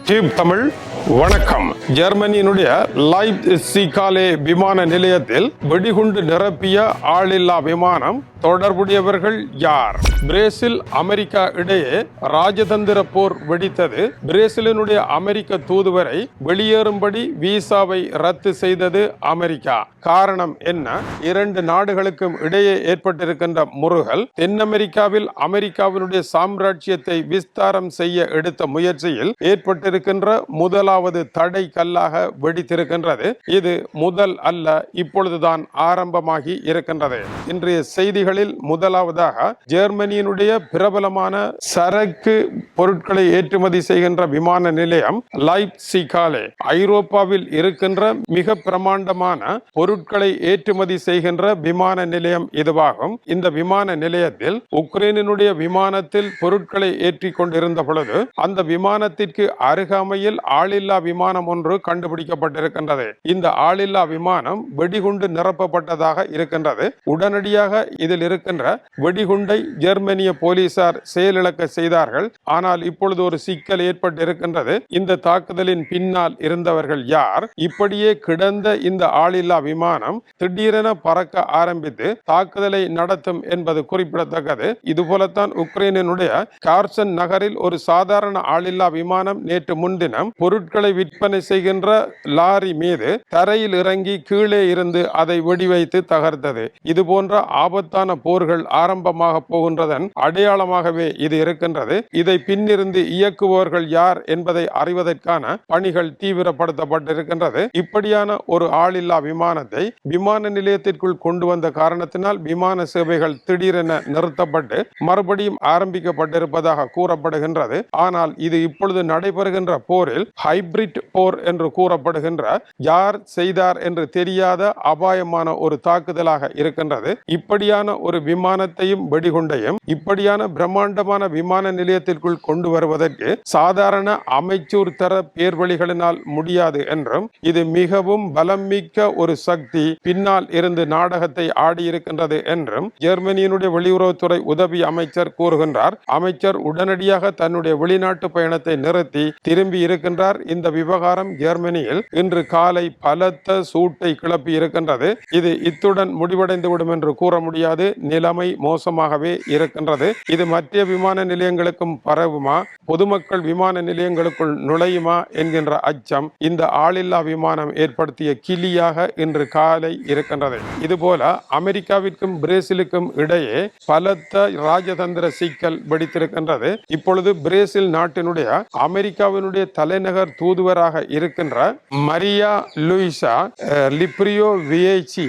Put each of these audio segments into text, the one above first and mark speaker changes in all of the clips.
Speaker 1: Tube Tamil வணக்கம். ஜெர்மனியினுடைய லைப்சிகாலே விமான நிலையத்தில் வெடிகுண்டு நிரப்பிய ஆளில்லா விமானம் தொடர்புடையவர்கள் யார்? பிரேசில் அமெரிக்கா இடையே ராஜதந்திர போர் வெடித்தது. பிரேசிலினுடைய அமெரிக்க தூதுவரை வெளியேறும்படி விசாவை ரத்து செய்தது அமெரிக்கா. காரணம் என்ன? இரண்டு நாடுகளுக்கும் இடையே ஏற்பட்டிருக்கின்ற முறுகல் தென் அமெரிக்காவில் அமெரிக்காவினுடைய சாம்ராஜ்யத்தை விஸ்தாரம் செய்ய எடுத்த முயற்சியில் ஏற்பட்டிருக்கின்ற முதலாவது தடை கல்லாக வெடித்திருக்கின்றது. இது முதல் அல்ல, இப்பொழுதுதான் ஆரம்பமாகி இருக்கின்றது. இன்றைய செய்திகளில் முதலாவதாக ஜெர்மனியினுடைய பிரபலமான சரக்கு பொருட்களை ஏற்றுமதி செய்கின்ற விமான நிலையம் லைப்சிகாலே ஐரோப்பாவில் இருக்கின்ற மிக பிரமாண்டமான பொருட்களை ஏற்றுமதி செய்கின்ற விமான நிலையம் இதுவாகும். இந்த விமான நிலையத்தில் உக்ரைனினுடைய விமானத்தில் பொருட்களை ஏற்றி கொண்டிருந்த பொழுது அந்த விமானத்திற்கு அருகாமையில் ஆளில்லா விமானம் ஒன்று கண்டுபிடிக்கப்பட்டிருக்கின்றது. இந்த ஆளில்லா விமானம் வெடிகுண்டு நிரப்பப்பட்டதாக இருக்கின்றது. உடனடியாக இதில் இருக்கின்ற வெடிகுண்டை ஜெர்மனிய போலீசார் செயலிழக்க செய்தார்கள். ஆனால் இப்பொழுது ஒரு சிக்கல் ஏற்பட்டு இருக்கின்றது. இந்த தாக்குதலின் பின்னால் இருந்தவர்கள் யார்? இப்படியே கிடந்த இந்த ஆளில்லா விமானம் திடீரென பறக்க ஆரம்பித்து தாக்குதலை நடத்தும் என்பது குறிப்பிடத்தக்கது. இதுபோலத்தான் உக்ரைனினுடைய கார்சன் நகரில் ஒரு சாதாரண ஆளில்லா விமானம் நேற்று முன்தினம் பொருட்களை விற்பனை செய்கின்ற லாரி மீது தரையில் இறங்கி கீழே இருந்து அதை வெடிவைத்து தகர்த்தது. இது போன்ற ஆபத்தான போர்கள் ஆரம்பமாக போகின்றதன் அடையாளமாகவே இது இருக்கின்றது. இதை பின்னிருந்து இயக்குபவர்கள் யார் என்பதை அறிவதற்கான பணிகள் தீவிரப்படுத்தப்பட்டிருக்கின்றது. இப்படியான ஒரு ஆளில்லா விமானத்தை விமான நிலையத்திற்குள் கொண்டு வந்த காரணத்தினால் விமான சேவைகள் திடீரென நிறுத்தப்பட்டு மறுபடியும் ஆரம்பிக்கப்பட்டிருப்பதாக கூறப்படுகின்றது. ஆனால் இது இப்பொழுது நடைபெறுகின்ற போரில் ஹைபிரிட் போர் என்று கூறப்படுகின்ற யார் செய்தார் என்று தெரியாத அபாயமான ஒரு தாக்குதலாக இருக்கின்றது. இப்படியான ஒரு விமானத்தையும் வெடிகுண்டையும் இப்படியான பிரம்மாண்டமான விமான நிலையத்திற்குள் கொண்டு வருவதற்கு சாதாரண அமைச்சூர் தர பேர்வழிகளினால் முடியாது என்றும் இது மிகவும் பலம் மிக்க ஒரு சக்தி பின்னால் இருந்து நாடகத்தை ஆடியிருக்கின்றது என்றும் ஜெர்மனியினுடைய வெளியுறவுத்துறை உதவி அமைச்சர் கூறுகின்றார். அமைச்சர் உடனடியாக தன்னுடைய வெளிநாட்டு பயணத்தை நிறுத்தி திரும்பி இருக்கின்றார். இந்த விவகாரம் ஜெர்மனியில் இன்று காலை பலத்த சூட்டை கிளப்பி இருக்கின்றது. இது இத்துடன் முடிவடைந்துவிடும் என்று கூற முடியாது. நிலைமை மோசமாகவே இருக்கின்றது. இது மற்ற விமான நிலையங்களுக்கும் பரவுமா, பொதுமக்கள் விமான நிலையங்களுக்குள் நுழையுமா என்கின்ற அச்சம் இந்த ஆளில்லா விமானம் ஏற்படுத்திய கிளியாக இன்று காலை இருக்கின்றது. இதுபோல அமெரிக்காவிற்கும் பிரேசிலுக்கும் இடையே பலத்த ராஜதந்திர சிக்கல் வெடித்திருக்கின்றது. இப்பொழுது பிரேசில் நாட்டினுடைய அமெரிக்காவினுடைய தலைநகர் தூதுவராக இருக்கின்ற மரியா லூயிசா லிப்ரியோ வியேச்சி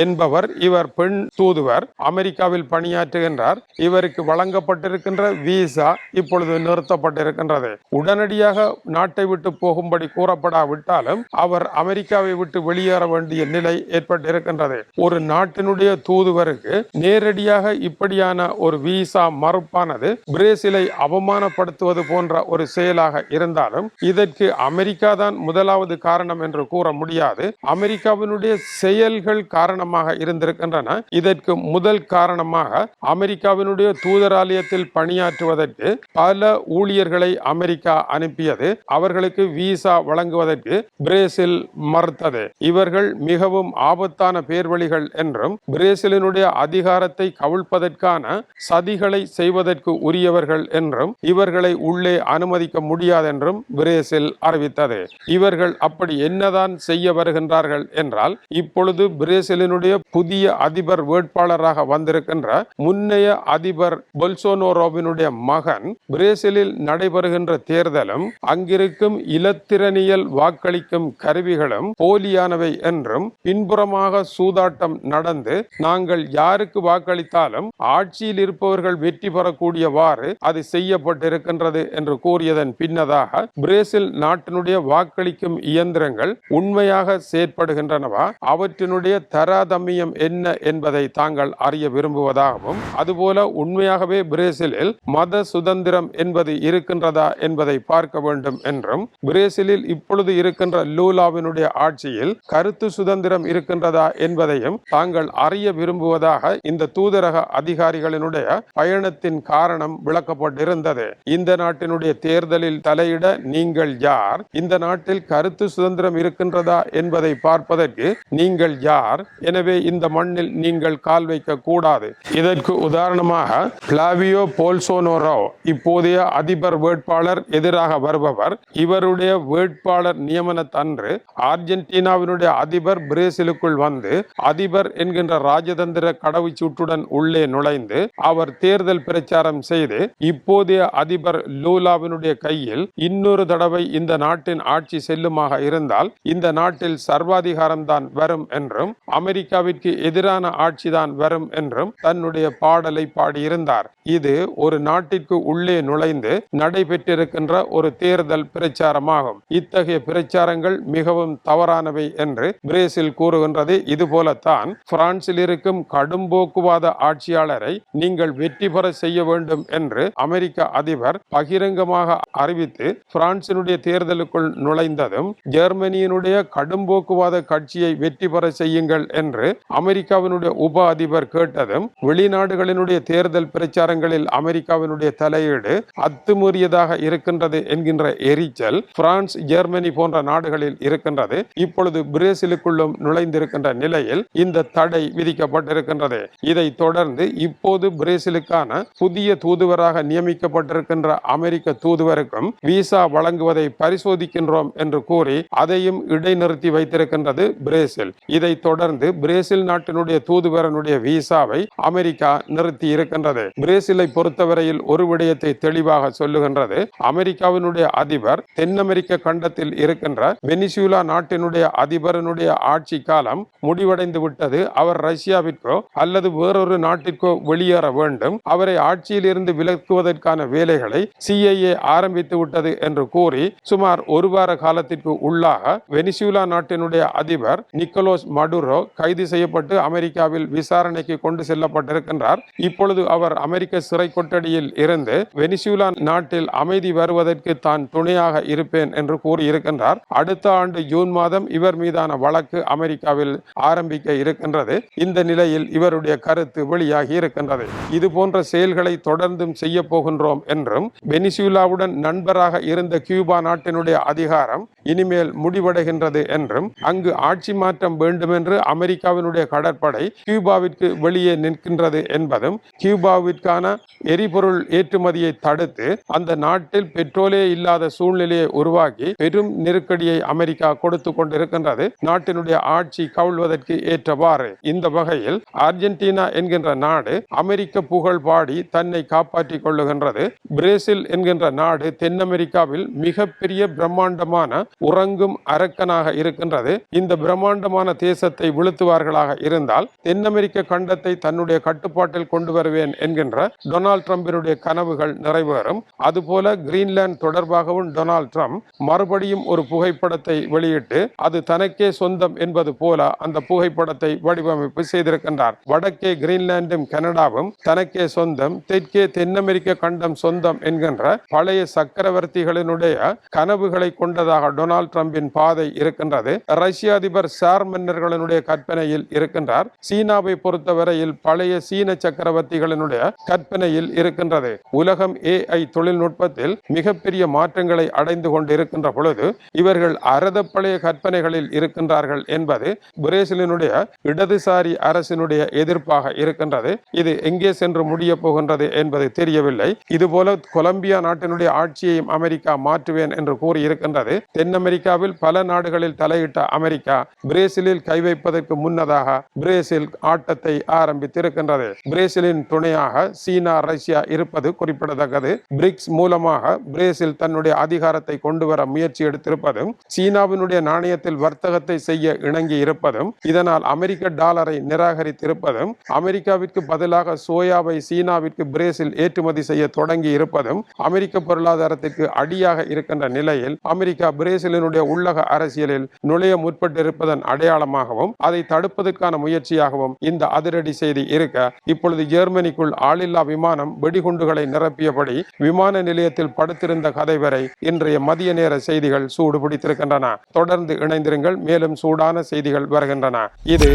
Speaker 1: என்பவர், இவர் பெண் தூதுவர், அமெரிக்காவில் பணியாற்றுகின்றார். இவருக்கு வழங்கப்பட்டிருக்கின்ற விசா இப்பொழுது நிறுத்தப்பட்டிருக்கின்றது. உடனடியாக நாட்டை விட்டு போகும்படி கூறப்படாவிட்டாலும் அவர் அமெரிக்காவை விட்டு வெளியேற வேண்டிய நிலை ஏற்பட்டிருக்கின்றது. ஒரு நாட்டினுடைய தூதுவருக்கு நேரடியாக இப்படியான ஒரு விசா மறுப்பானது பிரேசிலை அவமானப்படுத்துவது போன்ற ஒரு செயலாக இருந்தாலும் இதற்கு அமெரிக்கா தான் முதலாவது காரணம் என்று கூற முடியாது. அமெரிக்காவினுடைய செயல்கள் காரணமாக இருந்திருக்கின்றன. இதற்கு முதல் காரணமாக அமெரிக்காவினுடைய தூதராலயத்தில் பணியாற்றுவதற்கு பல ஊழியர்களை அமெரிக்கா அனுப்பியது. அவர்களுக்கு விசா வழங்குவதற்கு பிரேசில் மறுத்தது. இவர்கள் மிகவும் ஆபத்தான பேர்வழிகள் என்றும் பிரேசிலினுடைய அதிகாரத்தை கவிழ்ப்பதற்கான சதிகளை செய்வதற்கு உரியவர்கள் என்றும் இவர்களை உள்ளே அனுமதிக்க முடியாது என்றும் பிரேசில் அறிவித்தது. இவர்கள் அப்படி என்னதான் செய்ய வருகின்றார்கள் என்றால், இப்பொழுது பிரேசிலினுடைய புதிய அதிபர் வேட்பாளராக வந்திருக்கின்ற முன்னைய அதிபர் பொல்சோனாரோவினுடைய மகன் பிரேசிலில் நடைபெறுகின்ற தேர்தலும் அங்கிருக்கும் இலத்திரனியல் வாக்களிக்கும் கருவிகளும் போலியானவை என்றும் பின்புறமாக சூதாட்டம் நடந்து நாங்கள் யாருக்கு வாக்களித்தாலும் ஆட்சியில் இருப்பவர்கள் வெற்றி பெறக்கூடியவாறு அது செய்யப்பட்டிருக்கின்றது என்று கூறியதன் பின்னதாக பிரேசில் நாட்டினுடைய வாக்களிக்கும் இயந்திரங்கள் உண்மையாக செயற்படுகின்றனவா, அவற்றினுடைய தர தாரதமியம் என்ன என்பதை தாங்கள் அறிய விரும்புவதாகவும், அதுபோல உண்மையாகவே பிரேசிலில் மத சுதந்திரம் என்பது இருக்கின்றதா என்பதை பார்க்க வேண்டும் என்றும், பிரேசிலில் இப்பொழுது இருக்கின்ற லூலாவினுடைய ஆட்சியில் கருத்து சுதந்திரம் இருக்கின்றதா என்பதையும் தாங்கள் அறிய விரும்புவதாக இந்த தூதரக அதிகாரிகளினுடைய பயணத்தின் காரணம் விளக்கப்பட்டிருந்தது. இந்த நாட்டினுடைய தேர்தலில் தலையிட நீங்கள் யார்? இந்த நாட்டில் கருத்து சுதந்திரம் இருக்கின்றதா என்பதை பார்ப்பதற்கு நீங்கள் யார்? எனவே இந்த மண்ணில் நீங்கள் கால் வைக்க கூடாது. இதற்கு உதாரணமாக பிளாவியோ போல்சோனாரோ இப்போதைய அதிபர் வேட்பாளர் எதிராக வருபவர். இவருடைய வேட்பாளர் நியமனத்தன்று அர்ஜென்டினாவினுடைய அதிபர் பிரேசிலுக்குள் வந்து அதிபர் என்கின்ற ராஜதந்திர கடவுச்சீட்டுடன் உள்ளே நுழைந்து அவர் தேர்தல் பிரச்சாரம் செய்து இப்போதைய அதிபர் லூலாவினுடைய கையில் இன்னொரு தடவை இந்த நாட்டின் ஆட்சி செல்லுமாக இருந்தால் இந்த நாட்டில் சர்வாதிகாரம் தான் வரும் என்றும், அமெரிக்காவிற்கு எதிரான ஆட்சிதான் வரும் என்றும் தன்னுடைய பாடலை பாடியிருந்தார். இது ஒரு நாட்டிற்கு உள்ளே நுழைந்து நடைபெற்றிருக்கின்ற ஒரு தேர்தல் பிரச்சாரமாகும். இத்தகைய பிரச்சாரங்கள் மிகவும் தவறானவை என்று பிரேசில் கூறுகின்றது. இதுபோலத்தான் பிரான்சில் இருக்கும் கடும்போக்குவாத ஆட்சியாளரை நீங்கள் வெற்றி பெற செய்ய வேண்டும் என்று அமெரிக்க அதிபர் பகிரங்கமாக அறிவித்து பிரான்சினுடைய தேர்தலுக்குள் நுழைந்ததும், ஜெர்மனியினுடைய கடும்போக்குவாத கட்சியை வெற்றி பெற செய்யுங்கள் என்று அமெரிக்காவினுடைய உப அதிபர் கேட்டதும், வெளிநாடுகளினுடைய தேர்தல் பிரச்சாரங்களில் அமெரிக்காவினுடைய தலையீடு அத்துமீறியதாக இருக்கின்றது என்கின்ற எரிச்சல் பிரான்ஸ், ஜெர்மனி போன்ற நாடுகளில் இருக்கின்றது. இப்பொழுது பிரேசிலுக்குள்ளும் நுழைந்திருக்கின்ற நிலையில் இந்த தடை விதிக்கப்பட்டிருக்கின்றது. இதை தொடர்ந்து இப்போது பிரேசிலுக்கான புதிய தூதுவராக நியமிக்கப்பட்டிருக்கின்ற அமெரிக்க தூதுவருக்கும் விசா வழங்குவதை பரிசோதிக்கின்றோம் என்று கூறி அதையும் இடைநிறுத்தி வைத்திருக்கின்றது பிரேசில். இதை தொடர்ந்து பிரேசில் நாட்டினுடைய தூதுவரனுடைய விசாவை அமெரிக்கா நிறுத்தி இருக்கின்றது. பிரேசிலை பொறுத்தவரையில் ஒரு விடயத்தை தெளிவாக சொல்லுகின்றது. அமெரிக்காவினுடைய அதிபர் தென் அமெரிக்க கண்டத்தில் இருக்கின்ற வெனிசுலா நாட்டினுடைய அதிபரனுடைய ஆட்சி காலம் முடிவடைந்து விட்டது. அவர் ரஷ்யாவிற்கோ அல்லது வேறொரு நாட்டிற்கோ வெளியேற வேண்டும். அவரை ஆட்சியில் இருந்து விலக்குவதற்கான வேலைகளை CIA ஆரம்பித்து விட்டது என்று கூறி சுமார் ஒரு வார காலத்திற்கு உள்ளாக வெனிசுலா நாட்டினுடைய அதிபர் நிக்கோலஸ் மடுரோ கைது செய்யப்பட்டு அமெரிக்காவில் விசாரணைக்கு கொண்டு செல்லப்பட்டிருக்கின்றார். இப்பொழுது அவர் அமெரிக்க சிறை கொட்டடியில் இருந்து வெனிசுலா நாட்டில் அமைதி வருவதற்கு தான் துணையாக இருப்பேன் என்று கூறியிருக்கின்றார். அடுத்த ஆண்டு ஜூன் மாதம் இவர் மீதான வழக்கு அமெரிக்காவில் ஆரம்பிக்க இருக்கின்றது. இந்த நிலையில் இவருடைய கருத்து வெளியாகி இருக்கின்றது. இது போன்ற செயல்களை தொடர்ந்தும் செய்ய போகின்றோம் என்றும், வெனிசுலாவுடன் நண்பராக இருந்த கியூபா நாட்டினுடைய அதிகாரம் இனிமேல் முடிவடைகின்றது என்றும், அங்கு ஆட்சி மாற்றம் வேண்டும் என்று அமெரிக்காவினுடைய கடற்படை கியூபாவிற்கு வெளியே நிற்கின்றது என்பதும், கியூபாவிற்கான எரிபொருள் ஏற்றுமதியை தடுத்து அந்த நாட்டில் பெட்ரோலே இல்லாத சூழ்நிலையை உருவாக்கி பெரும் நெருக்கடியை அமெரிக்கா கொடுத்து கொண்டிருக்கின்றது, நாட்டினுடைய ஆட்சி கவிழ்வதற்கு ஏற்றவாறு. இந்த வகையில் அர்ஜென்டினா என்கின்ற நாடு அமெரிக்க புகழ் பாடி தன்னை காப்பாற்றிக் கொள்ளுகின்றது. பிரேசில் என்கின்ற நாடு தென் அமெரிக்காவில் மிகப்பெரிய பிரம்மாண்டமான உறங்கும் அரக்கனாக இருக்கின்றது. இந்த பிரம்மாண்டமான தேசத்தை வீழ்த்துவார்களாக இருந்தால் தென் அமெரிக்க கண்டத்தை தன்னுடைய கட்டுப்பாட்டில் கொண்டு வருவேன் என்கின்ற டொனால்ட் ட்ரம்பினுடைய கனவுகள் நிறைவேறும். அதுபோல கிரீன்லாந்து தொடர்பாகவும் டொனால்ட் ட்ரம்ப் மறுபடியும் ஒரு புகைப்படத்தை வெளியிட்டு அது தனக்கே சொந்தம் என்பது போல அந்த புகைப்படத்தை வடிவமைப்பு செய்திருக்கின்றார். வடக்கே கிரீன்லாண்டும் கனடாவும் தனக்கே சொந்தம், தெற்கே தென் அமெரிக்க கண்டம் சொந்தம் என்கின்ற பழைய சக்கரவர்த்திகளினுடைய கனவுகளை கொண்டதாக டொனால்ட் ட்ரம்பின் பாதை இருக்கின்றது. ரஷ்ய அதிபர் சார் மன்னர்களுடைய கற்பனையில் இருக்கின்றார். சீனாவை பொறுத்தவரையில் பழைய சீன சக்கரவர்த்திகளினுடைய கற்பனையில் இருக்கின்றது. உலகம் AI தொழில்நுட்பத்தில் மிகப்பெரிய மாற்றங்களை அடைந்து கொண்டிருக்கின்ற பொழுது இவர்கள் அறத பழைய கற்பனைகளில் இருக்கின்றார்கள் என்பது பிரேசிலினுடைய இடதுசாரி அரசினுடைய எதிர்ப்பாக இருக்கின்றது. இது எங்கே சென்று முடிய போகின்றது என்பது தெரியவில்லை. இதுபோல கொலம்பியா நாட்டினுடைய ஆட்சியையும் அமெரிக்கா மாற்றுவேன் என்று கூறியிருக்கின்றது. தென் அமெரிக்காவில் பல நாடுகளில் தலையிட்ட அமெரிக்கா பிரேசிலில் கை வைப்பதற்கு முன்னதாக பிரேசில் ஆட்டத்தை ஆரம்பித்திருக்கின்றது. பிரேசிலின் துணையாக சீனா, ரஷ்யா இருப்பது குறிப்பிடத்தக்கது. பிரிக்ஸ் மூலமாக பிரேசில் தன்னுடைய அதிகாரத்தை கொண்டு வர முயற்சி எடுத்திருப்பதும், சீனாவினுடைய நாணயத்தில் வர்த்தகத்தை செய்ய இணங்கி இருப்பதும், இதனால் அமெரிக்க டாலரை நிராகரித்திருப்பதும், அமெரிக்காவிற்கு பதிலாக சோயாவை சீனாவிற்கு பிரேசில் ஏற்றுமதி செய்ய தொடங்கி இருப்பதும் அமெரிக்க பொருளாதாரத்திற்கு அடியாக இருக்கின்ற நிலையில் அமெரிக்கா பிரேசில் பிரேசிலினுடைய உள்ளக அரசியலில் நுழைய முற்பட்டிருப்பதன் அடையாளமாகவும் அதை தடுப்பதற்கான முயற்சியாகவும் இந்த அதிரடி செய்தி இருக்க, இப்பொழுது ஜெர்மனிக்குள் ஆளில்லா விமானம் வெடிகுண்டுகளை நிரப்பியபடி விமான நிலையத்தில் படுத்திருந்த கதை வரை இன்றைய மதிய நேர செய்திகள் சூடு பிடித்திருக்கின்றன. தொடர்ந்து இணைந்திருங்கள், மேலும் சூடான செய்திகள் வருகின்றன. இது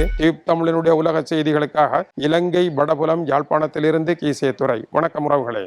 Speaker 1: தமிழினுடைய உலக செய்திகளுக்காக இலங்கை வடபுலம் யாழ்ப்பாணத்திலிருந்து கீசே துறை. வணக்கம் உறவுகளே.